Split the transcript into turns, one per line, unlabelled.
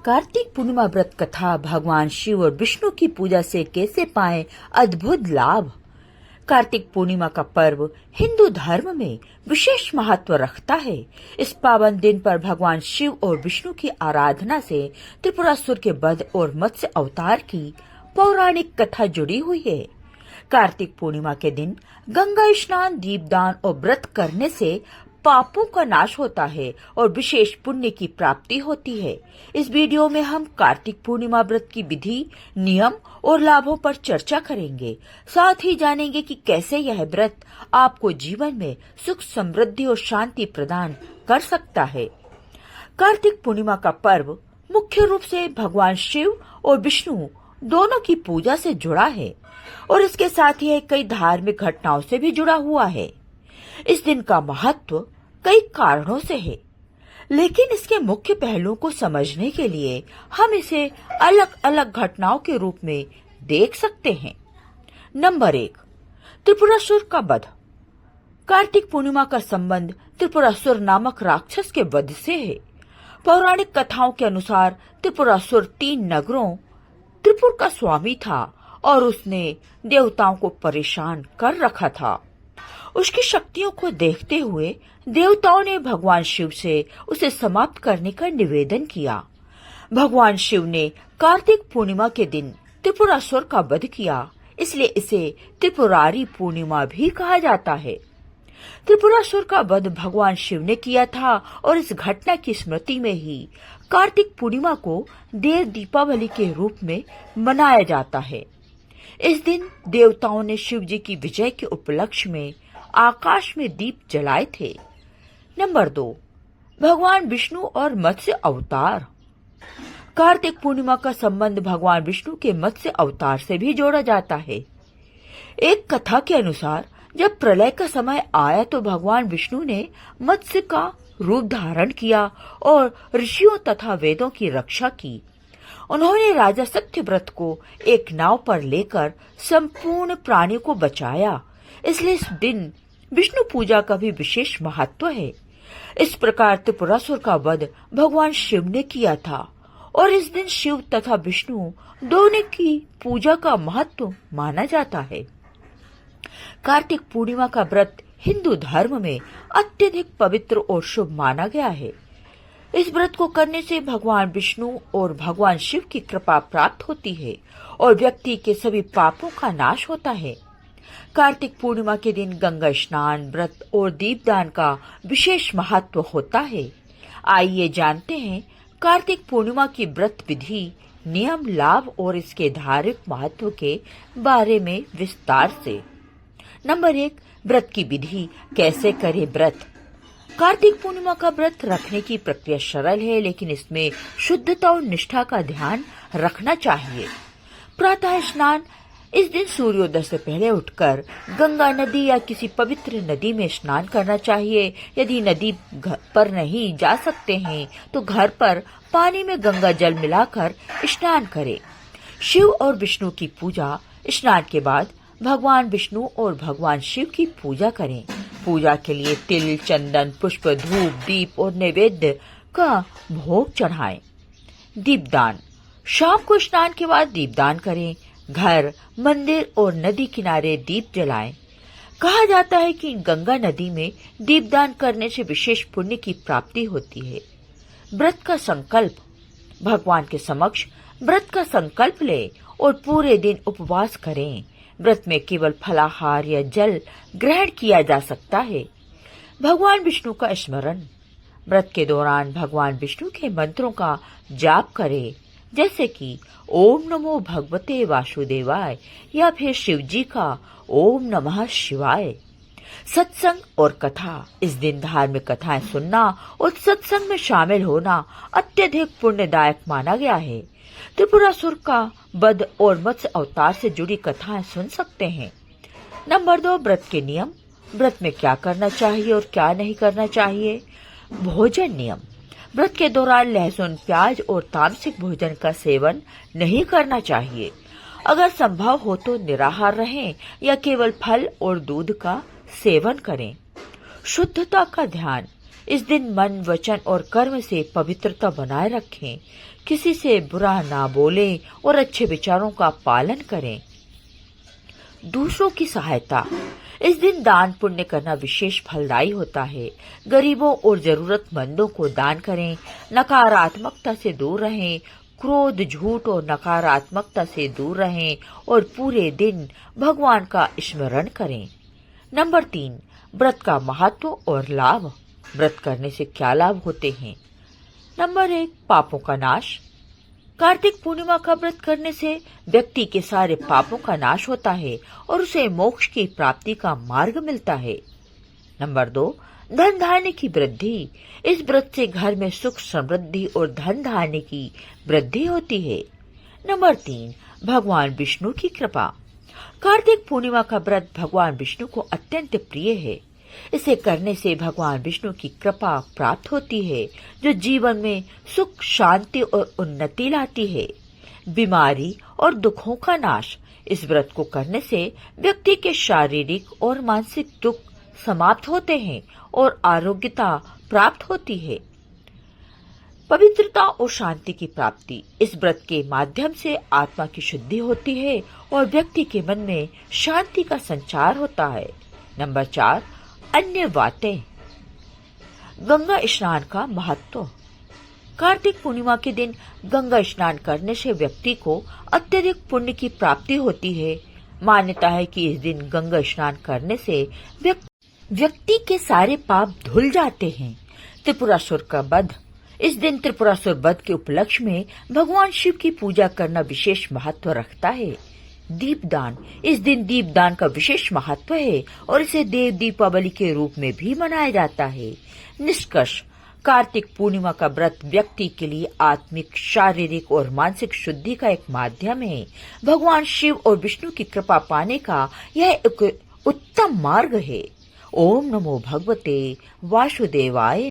कार्तिक पूर्णिमा व्रत कथा भगवान शिव और विष्णु की पूजा से कैसे पाएं अद्भुत लाभ। कार्तिक पूर्णिमा का पर्व हिंदू धर्म में विशेष महत्व रखता है। इस पावन दिन पर भगवान शिव और विष्णु की आराधना से त्रिपुरासुर के वध और मत्स्य अवतार की पौराणिक कथा जुड़ी हुई है। कार्तिक पूर्णिमा के दिन गंगा स्नान, दीपदान और व्रत करने से पापों का नाश होता है और विशेष पुण्य की प्राप्ति होती है। इस वीडियो में हम कार्तिक पूर्णिमा व्रत की विधि, नियम और लाभों पर चर्चा करेंगे। साथ ही जानेंगे कि कैसे यह व्रत आपको जीवन में सुख, समृद्धि और शांति प्रदान कर सकता है। कार्तिक पूर्णिमा का पर्व मुख्य रूप से भगवान शिव और विष्णु दोनों की पूजा से जुड़ा है और इसके साथ ही कई धार्मिक घटनाओं से भी जुड़ा हुआ है। इस दिन का महत्व कई कारणों से है, लेकिन इसके मुख्य पहलुओं को समझने के लिए हम इसे अलग अलग घटनाओं के रूप में देख सकते हैं। नंबर 1, त्रिपुरासुर का वध। कार्तिक पूर्णिमा का संबंध त्रिपुरासुर नामक राक्षस के वध से है। पौराणिक कथाओं के अनुसार त्रिपुरासुर 3 नगरों त्रिपुर का स्वामी था और उसने देवताओं को परेशान कर रखा था। उसकी शक्तियों को देखते हुए देवताओं ने भगवान शिव से उसे समाप्त करने का निवेदन किया। भगवान शिव ने कार्तिक पूर्णिमा के दिन त्रिपुरासुर का वध किया, इसलिए इसे त्रिपुरारी पूर्णिमा भी कहा जाता है। त्रिपुरासुर का वध भगवान शिव ने किया था और इस घटना की स्मृति में ही कार्तिक पूर्णिमा को देव दीपावली के रूप में मनाया जाता है। इस दिन देवताओं ने शिव जी की विजय के उपलक्ष्य में आकाश में दीप जलाए थे। नंबर 2, भगवान विष्णु और मत्स्य अवतार। कार्तिक पूर्णिमा का संबंध भगवान विष्णु के मत्स्य अवतार से भी जोड़ा जाता है। एक कथा के अनुसार जब प्रलय का समय आया तो भगवान विष्णु ने मत्स्य का रूप धारण किया और ऋषियों तथा वेदों की रक्षा की। उन्होंने राजा सत्यव्रत को एक नाव पर लेकर संपूर्ण प्राणियों को बचाया, इसलिए इस दिन विष्णु पूजा का भी विशेष महत्व है। इस प्रकार त्रिपुरासुर का वध भगवान शिव ने किया था और इस दिन शिव तथा विष्णु दोनों की पूजा का महत्व माना जाता है। कार्तिक पूर्णिमा का व्रत हिंदू धर्म में अत्यधिक पवित्र और शुभ माना गया है। इस व्रत को करने से भगवान विष्णु और भगवान शिव की कृपा प्राप्त होती है और व्यक्ति के सभी पापों का नाश होता है। कार्तिक पूर्णिमा के दिन गंगा स्नान, व्रत और दीपदान का विशेष महत्व होता है। आइए जानते हैं कार्तिक पूर्णिमा की व्रत विधि, नियम, लाभ और इसके धार्मिक महत्व के बारे में विस्तार से। नंबर 1, व्रत की विधि। कैसे करें व्रत। कार्तिक पूर्णिमा का व्रत रखने की प्रक्रिया सरल है, लेकिन इसमें शुद्धता और निष्ठा का ध्यान रखना चाहिए। प्रातः स्नान। इस दिन सूर्योदय से पहले उठकर गंगा नदी या किसी पवित्र नदी में स्नान करना चाहिए। यदि नदी पर नहीं जा सकते हैं तो घर पर पानी में गंगा जल मिलाकर स्नान करें। शिव और विष्णु की पूजा। स्नान के बाद भगवान विष्णु और भगवान शिव की पूजा करें। पूजा के लिए तिल, चंदन, पुष्प, धूप, दीप और नैवेद्य का भोग चढ़ाएं। दीपदान। शाम को स्नान के बाद दीपदान करें। घर, मंदिर और नदी किनारे दीप जलाएं। कहा जाता है कि गंगा नदी में दीपदान करने से विशेष पुण्य की प्राप्ति होती है। व्रत का संकल्प। भगवान के समक्ष व्रत का संकल्प लें और पूरे दिन उपवास करें। व्रत में केवल फलाहार या जल ग्रहण किया जा सकता है। भगवान विष्णु का स्मरण। व्रत के दौरान भगवान विष्णु के मंत्रों का जाप करें, जैसे कि ओम नमो भगवते वासुदेवाय या फिर शिव जी का ओम नमः शिवाय। सत्संग और कथा। इस दिन धार्मिक कथाएं सुनना और सत्संग में शामिल होना अत्यधिक पुण्यदायक माना गया है। त्रिपुरासुर का वध और मत्स्य अवतार से जुड़ी कथाएं सुन सकते हैं। नंबर 2, व्रत के नियम। व्रत में क्या करना चाहिए और क्या नहीं करना चाहिए। भोजन नियम। व्रत के दौरान लहसुन, प्याज और तामसिक भोजन का सेवन नहीं करना चाहिए। अगर संभव हो तो निराहार रहें या केवल फल और दूध का सेवन करें। शुद्धता का ध्यान। इस दिन मन, वचन और कर्म से पवित्रता बनाए रखें, किसी से बुरा ना बोलें और अच्छे विचारों का पालन करें। दूसरों की सहायता। इस दिन दान पुण्य करना विशेष फलदायी होता है। गरीबों और जरूरतमंदों को दान करें। नकारात्मकता से दूर रहें। क्रोध, झूठ और नकारात्मकता से दूर रहें और पूरे दिन भगवान का स्मरण करें। नंबर 3, व्रत का महत्व और लाभ। व्रत करने से क्या लाभ होते हैं? नंबर 1, पापों का नाश। कार्तिक पूर्णिमा का व्रत करने से व्यक्ति के सारे पापों का नाश होता है और उसे मोक्ष की प्राप्ति का मार्ग मिलता है। नंबर 2, धन धान्य की वृद्धि। इस व्रत से घर में सुख, समृद्धि और धन धान्य की वृद्धि होती है। नंबर 3, भगवान विष्णु की कृपा। कार्तिक पूर्णिमा का व्रत भगवान विष्णु को अत्यंत प्रिय है। इसे करने से भगवान विष्णु की कृपा प्राप्त होती है, जो जीवन में सुख, शांति और उन्नति लाती है। बीमारी और दुखों का नाश। इस व्रत को करने से व्यक्ति के शारीरिक और मानसिक दुख समाप्त होते हैं और आरोग्यता प्राप्त होती है। पवित्रता और शांति की प्राप्ति। इस व्रत के माध्यम से आत्मा की शुद्धि होती है और व्यक्ति के मन में शांति का संचार होता है। नंबर 4, अन्य बातें। गंगा स्नान का महत्व। कार्तिक पूर्णिमा के दिन गंगा स्नान करने से व्यक्ति को अत्यधिक पुण्य की प्राप्ति होती है। मान्यता है कि इस दिन गंगा स्नान करने से व्यक्ति के सारे पाप धुल जाते हैं। त्रिपुरासुर का वध। इस दिन त्रिपुरासुर वध के उपलक्ष्य में भगवान शिव की पूजा करना विशेष महत्व रखता है। दीपदान। इस दिन दीपदान का विशेष महत्व है और इसे देव दीपावली के रूप में भी मनाया जाता है। निष्कर्ष, कार्तिक पूर्णिमा का व्रत व्यक्ति के लिए आत्मिक, शारीरिक और मानसिक शुद्धि का एक माध्यम है। भगवान शिव और विष्णु की कृपा पाने का यह एक उत्तम मार्ग है। ओम नमो भगवते वासुदेवाय।